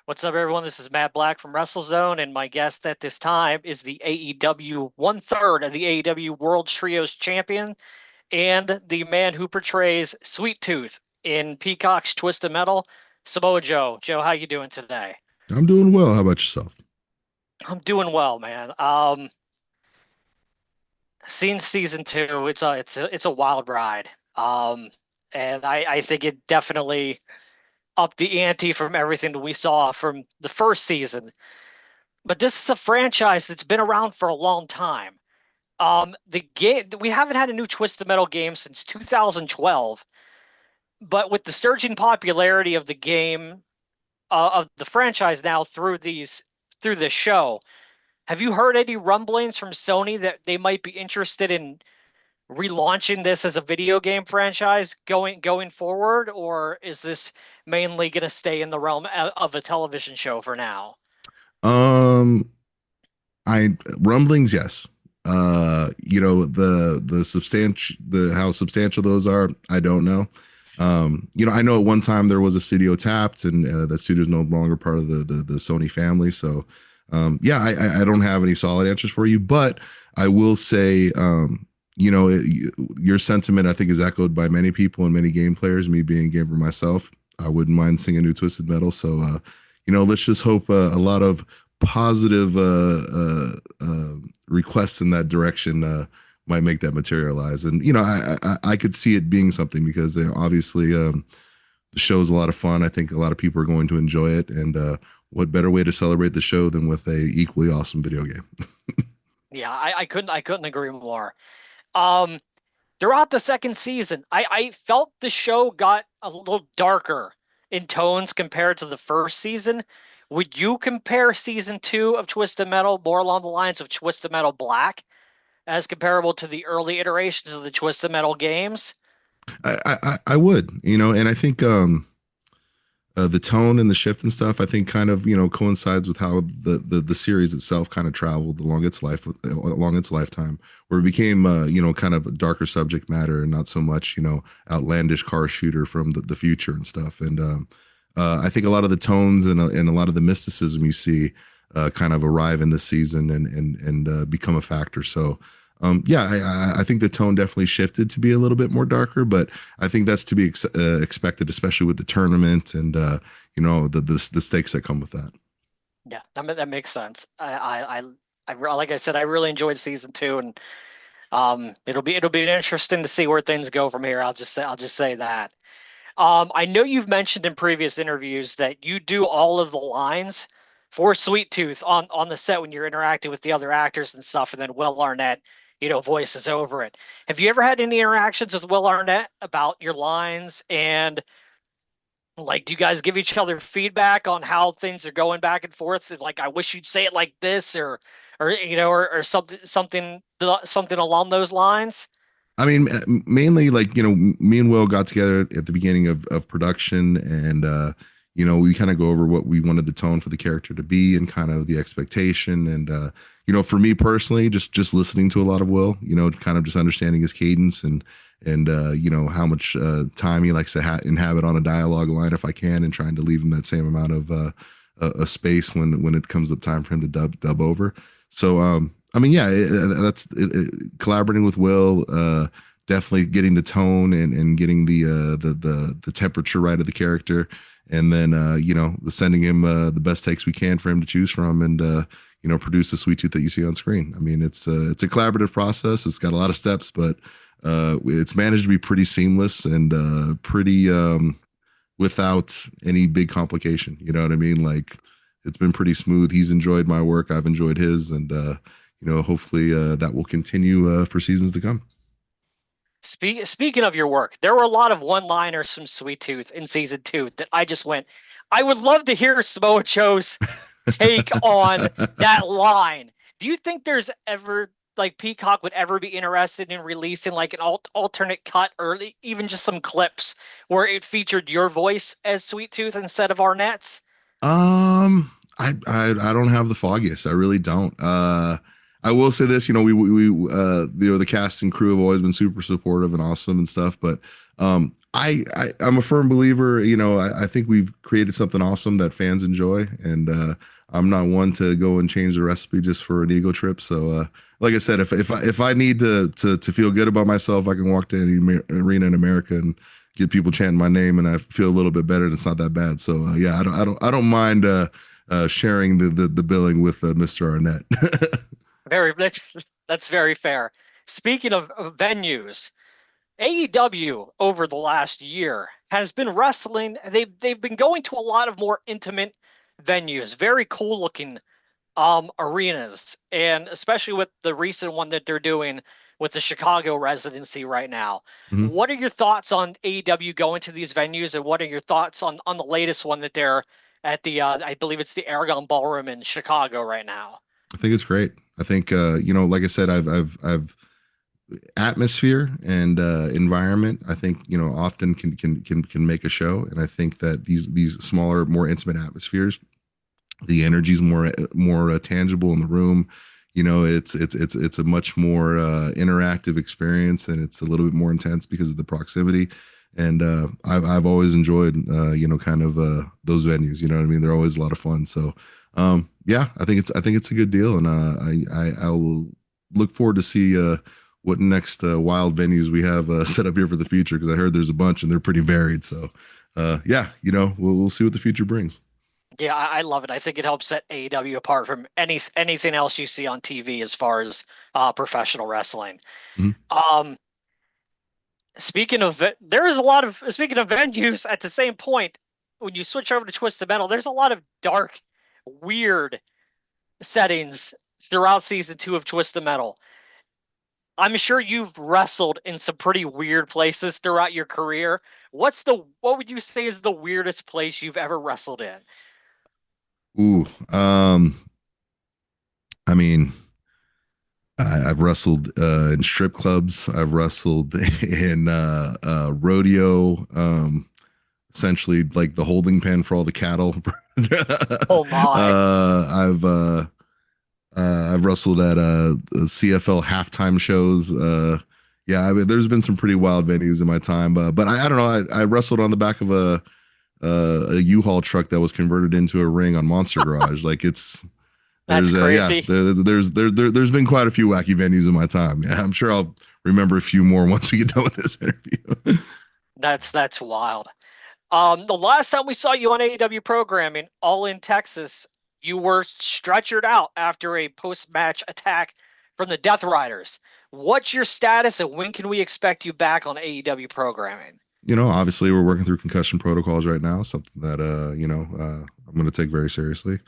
What's up, everyone? This is Matt Black from WrestleZone, and my guest at this time is the AEW one-third of the AEW World Trios Champion and the man who portrays Sweet Tooth in Peacock's Twisted Metal, Samoa Joe. Joe, how you doing today? I'm doing well. How about yourself? I'm doing well, man. Seen season two. It's a wild ride. And I think it definitely upped the ante from everything that we saw from the first season. But this is a franchise that's been around for a long time. The game we haven't had a new Twisted Metal game since 2012, but with the surging popularity of the game of the franchise now through this show, have you heard any rumblings from Sony that they might be interested in relaunching this as a video game franchise going forward, or is this mainly going to stay in the realm of a television show for now? Um, I rumblings, yes. The substantial the how substantial those are, I don't know. I know at one time there was a studio tapped, and that studio is no longer part of the Sony family. So, yeah, I don't have any solid answers for you, but I will say, your sentiment I think is echoed by many people and many game players. Me being a gamer myself, I wouldn't mind seeing a new Twisted Metal. So, let's just hope a lot of positive requests in that direction might make that materialize. And I could see it being something because obviously the show is a lot of fun. I think a lot of people are going to enjoy it, and what better way to celebrate the show than with a equally awesome video game? Yeah, I couldn't agree more. Um, Throughout the second season, I felt the show got a little darker in tones compared to the first season. Would you compare season two of Twisted Metal more along the lines of Twisted Metal Black as comparable to the early iterations of the Twisted Metal games? I would, and I think the tone and the shift and stuff, I think kind of coincides with how the series itself kind of traveled along its lifetime, where it became kind of a darker subject matter and not so much outlandish car shooter from the future and stuff. And I think a lot of the tones and a lot of the mysticism you see kind of arrive in this season and become a factor. So yeah, I think the tone definitely shifted to be a little bit more darker, but I think that's to be expected, especially with the tournament and the stakes that come with that. Yeah, that makes sense. Like I said, I really enjoyed season two, and it'll be interesting to see where things go from here. I'll just say that. I know you've mentioned in previous interviews that you do all of the lines for Sweet Tooth on the set when you're interacting with the other actors and stuff, and then Will Arnett, voices over it. Have you ever had any interactions with Will Arnett about your lines? And like, do you guys give each other feedback on how things are going back and forth? And like, I wish you'd say it like this, or something along those lines. I mean, mainly like me and Will got together at the beginning of production, and we kind of go over what we wanted the tone for the character to be and kind of the expectation. And for me personally, just listening to a lot of Will, kind of just understanding his cadence and how much time he likes to inhabit on a dialogue line if I can, and trying to leave him that same amount of a space when it comes up time for him to dub over. So I mean, yeah, that's collaborating with Will, definitely getting the tone and getting the temperature right of the character, and then sending him the best takes we can for him to choose from, and produce the sweet tooth that you see on screen. I mean, it's a collaborative process. It's got a lot of steps, but it's managed to be pretty seamless and pretty without any big complication. You know what I mean? Like, it's been pretty smooth. He's enjoyed my work. I've enjoyed his, and hopefully that will continue for seasons to come. Speaking of your work, there were a lot of one-liners from Sweet Tooth in season two that I just went, I would love to hear Samoa Joe's take on that line. Do you think there's ever like Peacock would ever be interested in releasing like an alternate cut or even just some clips where it featured your voice as Sweet Tooth instead of Arnett's? I don't have the foggiest. I really don't. I will say this, we the cast and crew have always been super supportive and awesome and stuff, but I'm a firm believer. I think we've created something awesome that fans enjoy, and I'm not one to go and change the recipe just for an ego trip. So, like I said, if I need to feel good about myself, I can walk to any arena in America and get people chanting my name, and I feel a little bit better, and it's not that bad. So, yeah, I don't mind sharing the billing with Mr. Arnett. Very that's very fair. Speaking of venues, AEW over the last year has been wrestling. They've been going to a lot of more intimate venues, very cool looking arenas, and especially with the recent one that they're doing with the Chicago residency right now. Mhm. What are your thoughts on AEW going to these venues, and what are your thoughts on the latest one that they're at the I believe it's the Aragon Ballroom in Chicago right now? I think it's great. I think like I said, I've atmosphere and environment. I think often can make a show, and I think that these smaller, more intimate atmospheres, the energy is more tangible in the room. It's a much more interactive experience, and it's a little bit more intense because of the proximity. And I've always enjoyed kind of those venues. You know what I mean? They're always a lot of fun. So yeah, I think it's a good deal, and I will look forward to see what next wild venues we have set up here for the future, because I heard there's a bunch and they're pretty varied. So yeah, we'll see what the future brings. Yeah, I love it. I think it helps set AEW apart from anything else you see on TV as far as professional wrestling. Mhm. Um, there is a lot of speaking of venues at the same point when you switch over to Twisted Metal, there's a lot of dark, weird settings throughout season 2 of Twisted Metal. I'm sure you've wrestled in some pretty weird places throughout your career. What would you say is the weirdest place you've ever wrestled in? Ooh, I mean, I've wrestled in strip clubs. I've wrestled in rodeo, essentially like the holding pen for all the cattle. Oh my. I've wrestled at CFL halftime shows. Yeah, I mean, there's been some pretty wild venues in my time, but I don't know. I wrestled on the back of a U-Haul truck that was converted into a ring on Monster Garage. Like it's That's yeah, crazy. there's been quite a few wacky venues in my time. Yeah, I'm sure I'll remember a few more once we get done with this interview. That's wild. The last time we saw you on AEW programming, all in Texas, you were stretchered out after a post-match attack from the Death Riders. What's your status, and when can we expect you back on AEW programming? Obviously we're working through concussion protocols right now, something that I'm going to take very seriously,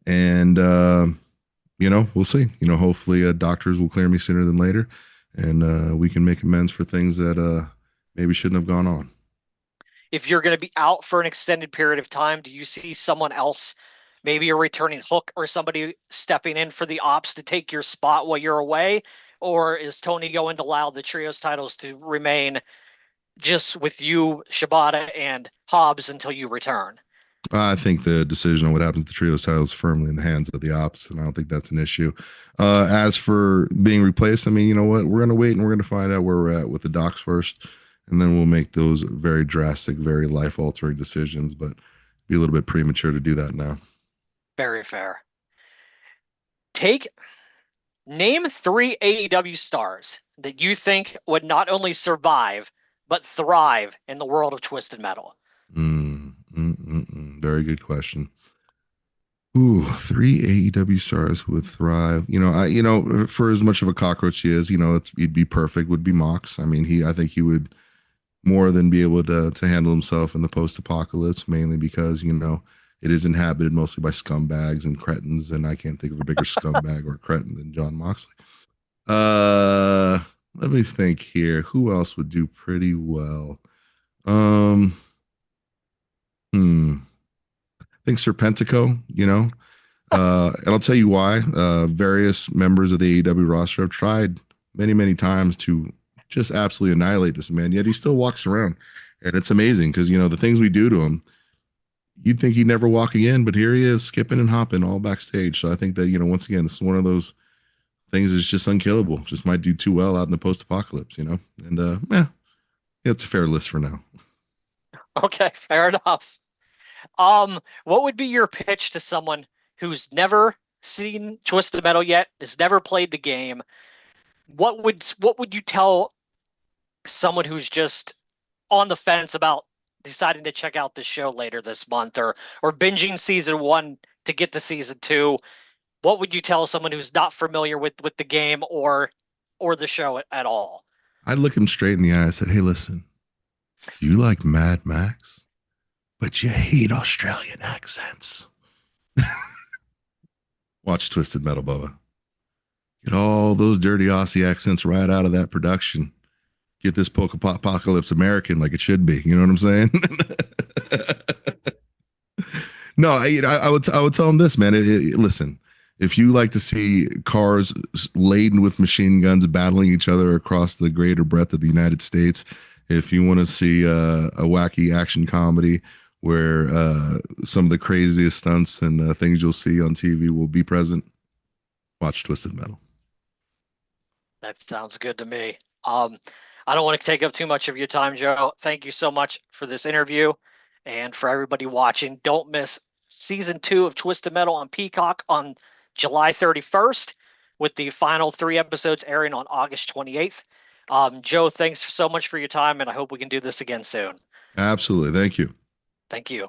and we'll see. Hopefully doctors will clear me sooner than later, and we can make amends for things that maybe shouldn't have gone on. If you're going to be out for an extended period of time, do you see someone else, maybe a returning Hook or somebody stepping in for the ops to take your spot while you're away? Or is Tony going to allow the trios titles to remain just with you, Shibata, and Hobbs until you return? I think the decision on what happens to the trios title is firmly in the hands of the ops, and I don't think that's an issue. As for being replaced, I mean, you know what? We're going to wait and we're going to find out where we're at with the docs first, and then we'll make those very drastic, very life altering decisions. But be a little bit premature to do that now. Very fair. Take Name 3 AEW stars that you think would not only survive but thrive in the world of Twisted Metal. Very good question. Ooh, 3 AEW stars who would thrive. For as much of a cockroach he is, he'd be perfect. Would be Mox. I mean, I think he would more than be able to handle himself in the post-apocalypse, mainly because it is inhabited mostly by scumbags and cretins, and I can't think of a bigger scumbag or cretin than John Moxley. Let me think here. Who else would do pretty well? Um, I think Serpentico. And I'll tell you why. Various members of the AEW roster have tried many, many times to just absolutely annihilate this man, yet he still walks around. And it's amazing because, the things we do to him, you'd think he'd never walk again, but here he is skipping and hopping all backstage. So I think that, once again, this is one of those things that's just unkillable. Just might do too well out in the post apocalypse, And yeah, It's a fair list for now. Okay, fair enough. What would be your pitch to someone who's never seen Twisted Metal yet, has never played the game? What would you tell someone who's just on the fence about deciding to check out this show later this month, or binging season one to get to season two? What would you tell someone who's not familiar with the game or the show at all? I'd look him straight in the eye and said, "Hey, listen, you like Mad Max, but you hate Australian accents. Watch Twisted Metal, Bubba. Get all those dirty Aussie accents right out of that production. Get this apocalypse American like it should be. You know what I'm saying?" No, I would tell them this, man. Listen, if you like to see cars laden with machine guns battling each other across the greater breadth of the United States, if you want to see a wacky action comedy where some of the craziest stunts and things you'll see on TV will be present, watch Twisted Metal. That sounds good to me. I don't want to take up too much of your time, Joe. Thank you so much for this interview. And for everybody watching, don't miss season 2 of Twisted Metal on Peacock on July 31st, with the final 3 episodes airing on August 28th. Joe, thanks so much for your time, and I hope we can do this again soon. Absolutely. Thank you. Thank you.